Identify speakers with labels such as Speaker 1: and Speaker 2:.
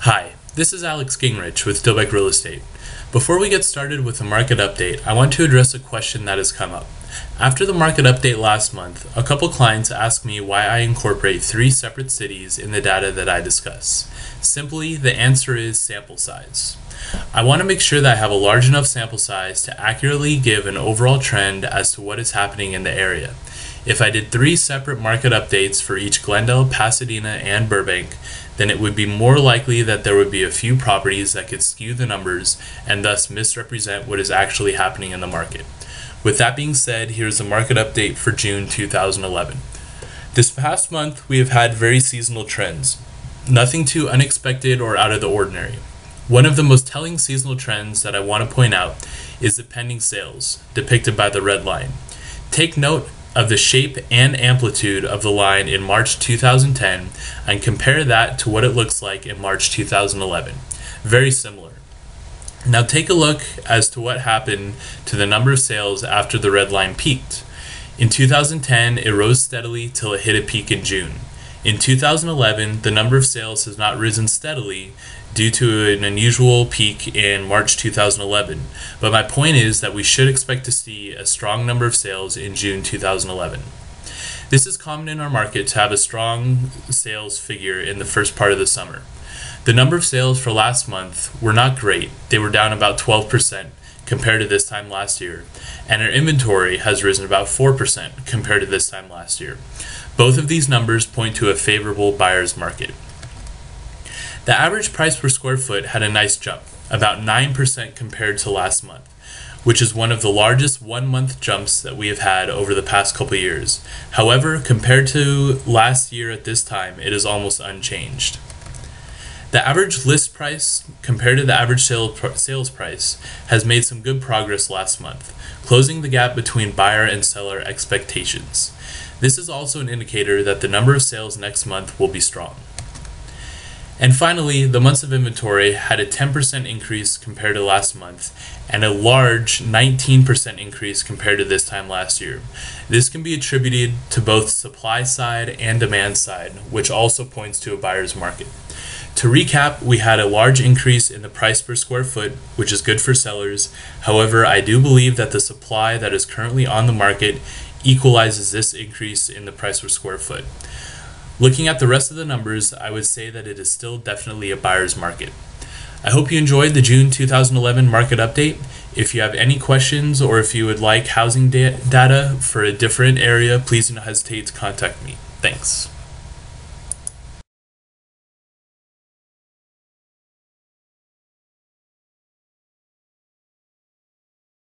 Speaker 1: Hi, this is Alex Gingrich with Burbank Real Estate. Before we get started with the market update, I want to address a question that has come up. After the market update last month, a couple clients asked me why I incorporate 3 separate cities in the data that I discuss. Simply, the answer is sample size. I want to make sure that I have a large enough sample size to accurately give an overall trend as to what is happening in the area. If I did 3 separate market updates for each Glendale, Pasadena, and Burbank, then it would be more likely that there would be a few properties that could skew the numbers and thus misrepresent what is actually happening in the market. With that being said, here's the market update for June 2011. This past month, we have had very seasonal trends. Nothing too unexpected or out of the ordinary. One of the most telling seasonal trends that I want to point out is the pending sales, depicted by the red line. Take note of the shape and amplitude of the line in March 2010 and compare that to what it looks like in March 2011. Very similar. Now take a look as to what happened to the number of sales after the red line peaked. In 2010, it rose steadily till it hit a peak in June. In 2011, the number of sales has not risen steadily due to an unusual peak in March 2011, but my point is that we should expect to see a strong number of sales in June 2011. This is common in our market to have a strong sales figure in the first part of the summer. The number of sales for last month were not great. They were down about 12% compared to this time last year, and our inventory has risen about 4% compared to this time last year. Both of these numbers point to a favorable buyer's market. The average price per square foot had a nice jump, about 9% compared to last month, which is one of the largest one-month jumps that we have had over the past couple years. However, compared to last year at this time, it is almost unchanged. The average list price compared to the average sales price has made some good progress last month, closing the gap between buyer and seller expectations. This is also an indicator that the number of sales next month will be strong. And finally, the months of inventory had a 10% increase compared to last month and a large 19% increase compared to this time last year. This can be attributed to both supply side and demand side, which also points to a buyer's market. To recap, we had a large increase in the price per square foot, which is good for sellers. However, I do believe that the supply that is currently on the market equalizes this increase in the price per square foot. Looking at the rest of the numbers, I would say that it is still definitely a buyer's market. I hope you enjoyed the June 2011 market update. If you have any questions or if you would like housing data for a different area, please do not hesitate to contact me. Thanks.